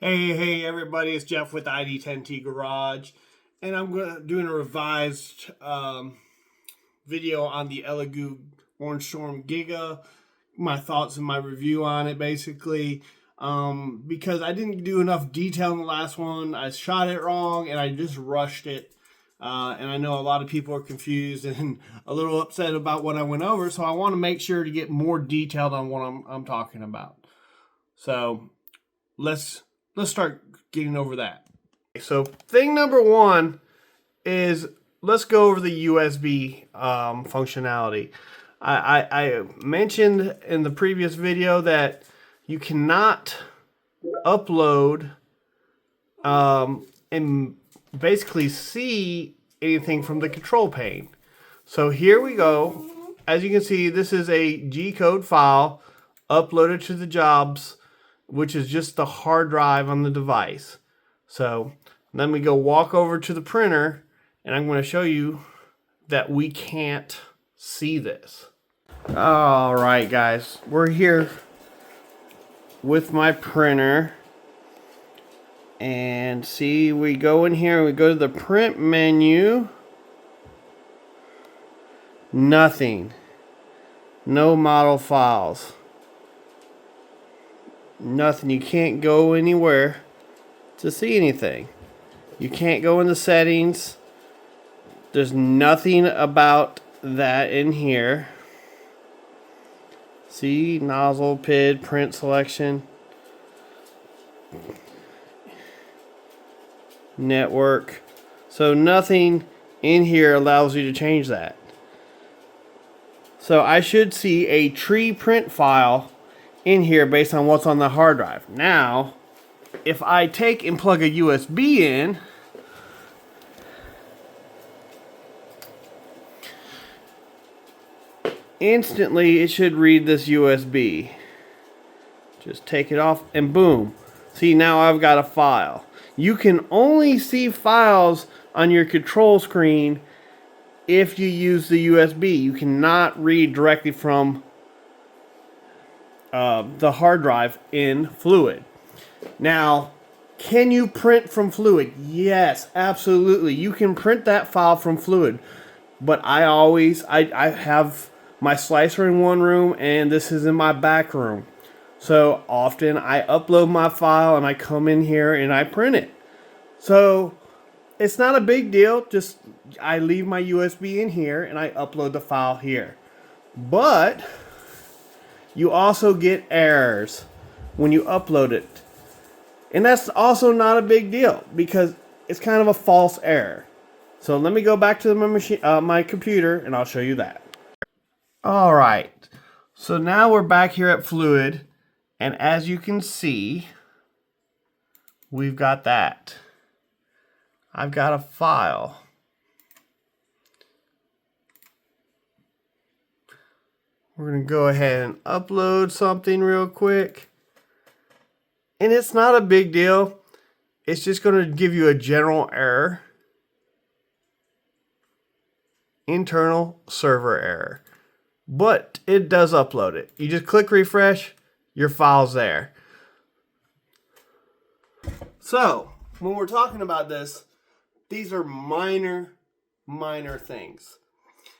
Hey, everybody, it's Jeff with ID10T Garage, and I'm doing a revised video on the Elegoo Orangestorm Giga, my thoughts and my review on it, basically, because I didn't do enough detail in the last one. I shot it wrong, and I just rushed it, and I know a lot of people are confused and a little upset about what I went over, so I want to make sure to get more detailed on what I'm talking about. So, let's start getting over that. So thing number one is let's go over the USB functionality. I mentioned in the previous video that you cannot upload and basically see anything from the control pane. So here we go. As you can see, this is a G-code file uploaded to the jobs, which is just the hard drive on the device. So then we go walk over to the printer, and I'm going to show you that we can't see this. All right, guys, we're here with my printer, and see, we go in here, we go to the print menu. Nothing. No model files. Nothing. You can't go anywhere to see anything. You can't go in the settings. There's nothing about that in here. See, nozzle, PID, print selection, network. So nothing in here allows you to change that. So I should see a tree print file in here based on what's on the hard drive. Now, if I take and plug a USB in, instantly it should read this USB. Just take it off and boom. See, now I've got a file. You can only see files on your control screen if you use the USB. You cannot read directly from the hard drive in Fluid. Now, can you print from Fluid? Yes, absolutely. You can print that file from Fluid. But I have my slicer in one room and this is in my back room. So often I upload my file and I come in here and I print it. So it's not a big deal. Just I leave my USB in here and I upload the file here. But you also get errors when you upload it. And that's also not a big deal because it's kind of a false error. So let me go back to my machine, my computer, and I'll show you that. All right. So now we're back here at Fluid, and as you can see, we've got that. I've got a file. We're going to go ahead and upload something real quick. And it's not a big deal. It's just going to give you a general error. Internal server error. But it does upload it. You just click refresh, your file's there. So, when we're talking about this, these are minor things.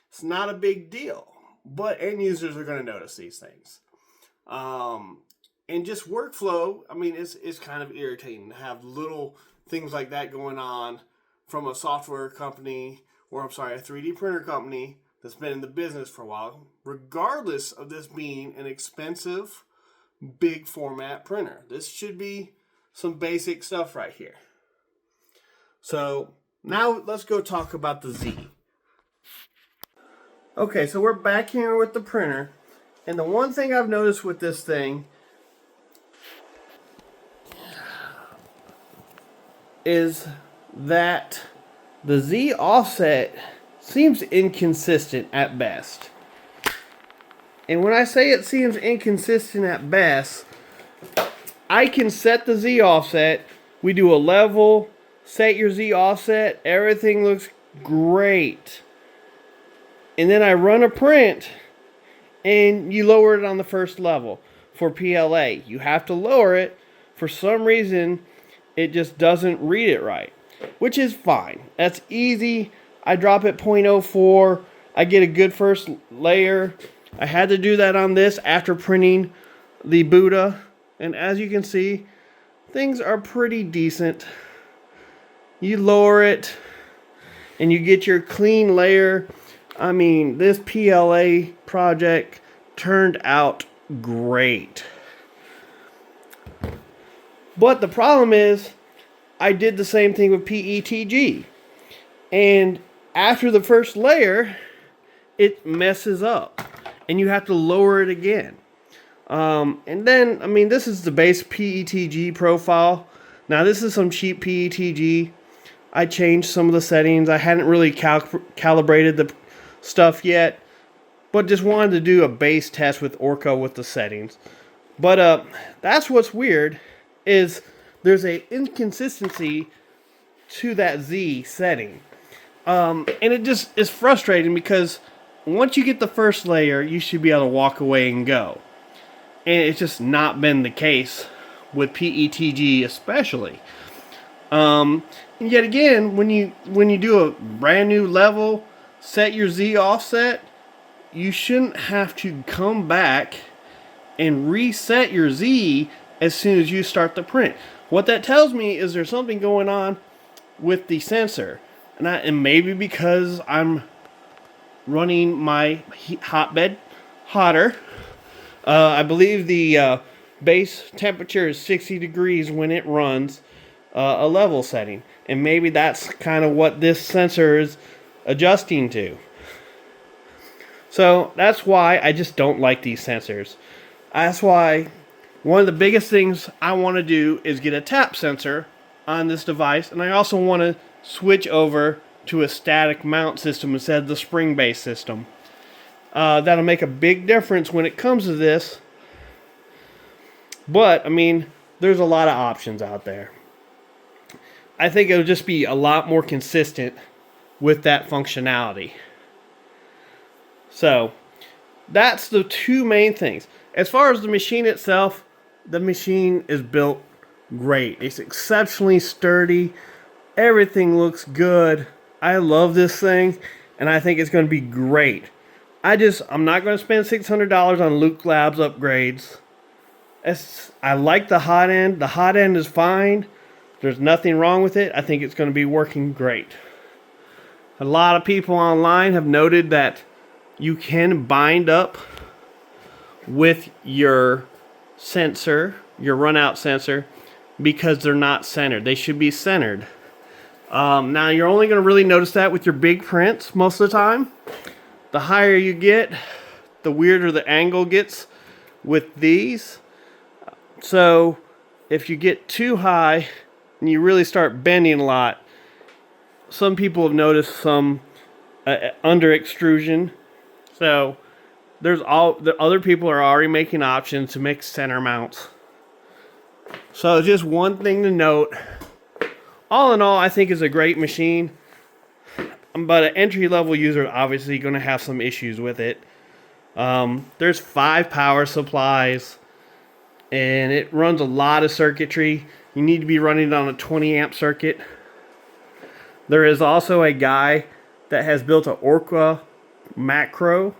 It's not a big deal. But end users are going to notice these things. And just workflow, I mean, it's kind of irritating to have little things like that going on from a software company, or I'm sorry, a 3D printer company that's been in the business for a while, regardless of this being an expensive, big format printer. This should be some basic stuff right here. So now let's go talk about the Z. Okay, so we're back here with the printer, and the one thing I've noticed with this thing is that the Z offset seems inconsistent at best. And when I say it seems inconsistent at best, I can set the Z offset. We do a level, set your Z offset, everything looks great. And then I run a print and you lower it on the first level for PLA. You have to lower it. For some reason, it just doesn't read it right, which is fine. That's easy. I drop it 0.04. I get a good first layer. I had to do that on this after printing the Buddha. And as you can see, things are pretty decent. You lower it and you get your clean layer. I mean, this PLA project turned out great. But the problem is, I did the same thing with PETG. And after the first layer, it messes up. And you have to lower it again. And then, I mean, this is the base PETG profile. Now, this is some cheap PETG. I changed some of the settings. I hadn't really calibrated the stuff yet. But just wanted to do a base test with Orca with the settings. But that's what's weird, is there's a inconsistency to that Z setting. And it just is frustrating because once you get the first layer, you should be able to walk away and go. And it's just not been the case with PETG especially. And yet again, when you do a brand new level, set your Z offset, you shouldn't have to come back and reset your Z as soon as you start the print. What that tells me is there's something going on with the sensor. And maybe because I'm running my hotbed hotter. I believe the base temperature is 60 degrees when it runs a level setting. And maybe that's kind of what this sensor is adjusting to. So that's why I just don't like these sensors. That's why one of the biggest things I want to do is get a tap sensor on this device. And I also want to switch over to a static mount system instead of the spring-based system. That'll make a big difference when it comes to this. But, I mean, there's a lot of options out there. I think it'll just be a lot more consistent with that functionality. So, that's the two main things. As far as the machine itself, the machine is built great. It's exceptionally sturdy. Everything looks good. I love this thing, and I think it's going to be great. I'm not going to spend $600 on Luke Labs upgrades. I like the hot end. The hot end is fine. There's nothing wrong with it. I think it's going to be working great. A lot of people online have noted that you can bind up with your sensor, your runout sensor, because they're not centered. They should be centered. Now, you're only going to really notice that with your big prints most of the time. The higher you get, the weirder the angle gets with these. So, if you get too high and you really start bending a lot, some people have noticed some under extrusion. So, the other people are already making options to make center mounts. So, just one thing to note. All in all, I think it's a great machine. But an entry-level user obviously going to have some issues with it. There's 5 power supplies. And it runs a lot of circuitry. You need to be running it on a 20 amp circuit. There is also a guy that has built an Orca macro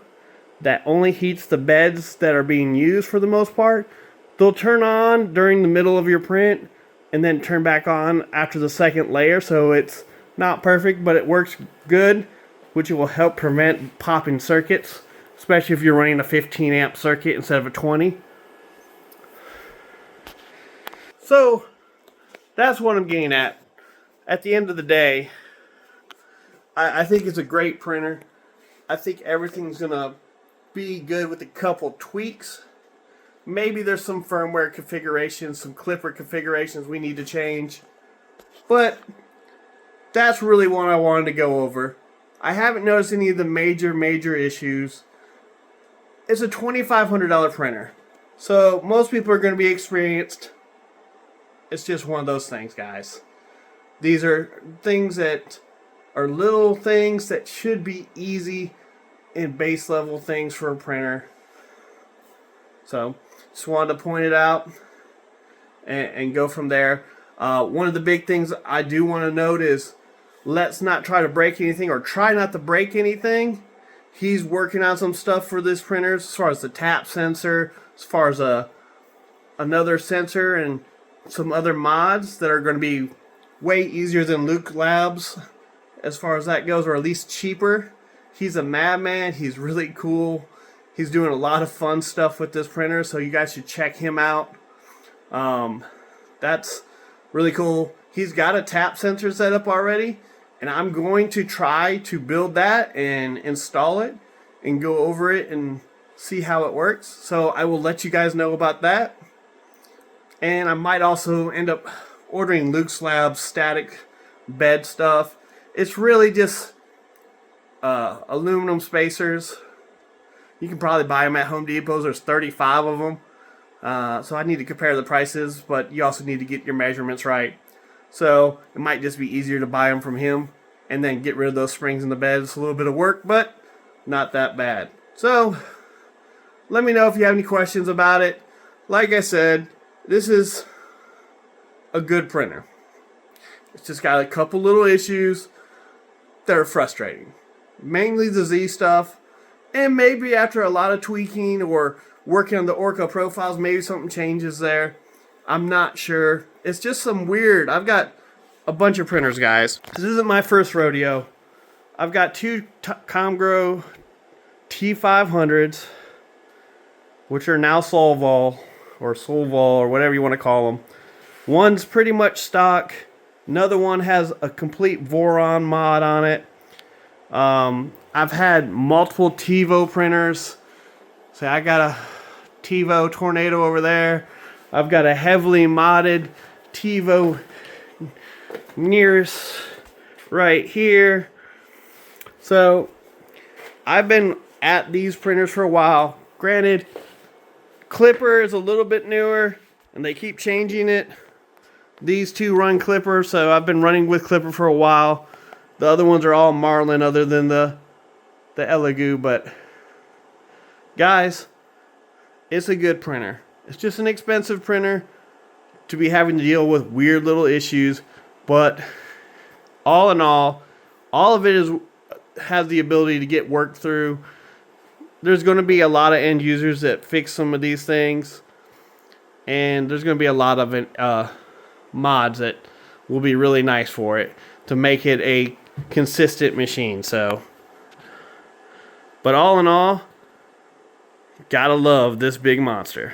that only heats the beds that are being used for the most part. They'll turn on during the middle of your print and then turn back on after the second layer. So it's not perfect, but it works good, which will help prevent popping circuits, especially if you're running a 15 amp circuit instead of a 20. So that's what I'm getting at. At the end of the day, I think it's a great printer. I think everything's going to be good with a couple tweaks. Maybe there's some firmware configurations, some clipper configurations we need to change. But that's really what I wanted to go over. I haven't noticed any of the major issues. It's a $2,500 printer. So most people are going to be experienced. It's just one of those things, guys. These are things that are little things that should be easy and base level things for a printer. So, just wanted to point it out and go from there. One of the big things I do want to note is let's not try to break anything, or try not to break anything. He's working on some stuff for this printer as far as the tap sensor, as far as another sensor, and some other mods that are going to be way easier than Luke Labs as far as that goes, or at least cheaper. He's a madman. He's really cool. He's doing a lot of fun stuff with this printer, so you guys should check him out. That's really cool. He's got a tap sensor set up already, and I'm going to try to build that and install it and go over it and see how it works. So I will let you guys know about that. And I might also end up ordering Luke's Labs static bed stuff. It's really just aluminum spacers. You can probably buy them at Home Depot. There's 35 of them. So I need to compare the prices, but you also need to get your measurements right. So it might just be easier to buy them from him and then get rid of those springs in the bed. It's a little bit of work, but not that bad. So let me know if you have any questions about it. Like I said, this is a good printer. It's just got a couple little issues that are frustrating. Mainly the Z stuff, and maybe after a lot of tweaking or working on the Orca profiles, maybe something changes there. I'm not sure. It's just some weird. I've got a bunch of printers, guys. This isn't my first rodeo. I've got two Comgrow T500s, which are now Solvol or whatever you want to call them. One's pretty much stock. Another one has a complete Voron mod on it. I've had multiple TiVo printers. So I got a TiVo Tornado over there. I've got a heavily modded TiVo Nearest right here. So I've been at these printers for a while. Granted, Clipper is a little bit newer and they keep changing it. These two run Clipper, so I've been running with Clipper for a while. The other ones are all Marlin other than the Elegoo, but guys, it's a good printer. It's just an expensive printer to be having to deal with weird little issues, but all in all of it has the ability to get worked through. There's going to be a lot of end users that fix some of these things, and there's going to be a lot of mods that will be really nice for it to make it a consistent machine. So, but all in all, gotta love this big monster.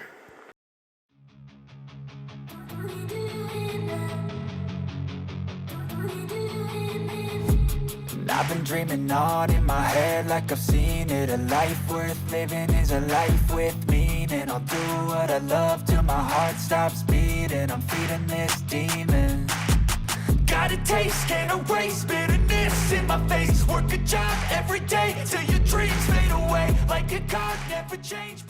I've been dreaming on in my head like I've seen it. A life worth living is a life with meaning. I'll do what I love till my heart stops beating. I'm feeding this demon. Got a taste, can't erase bitterness in my face. Work a job every day till your dreams fade away. Like a card, never change.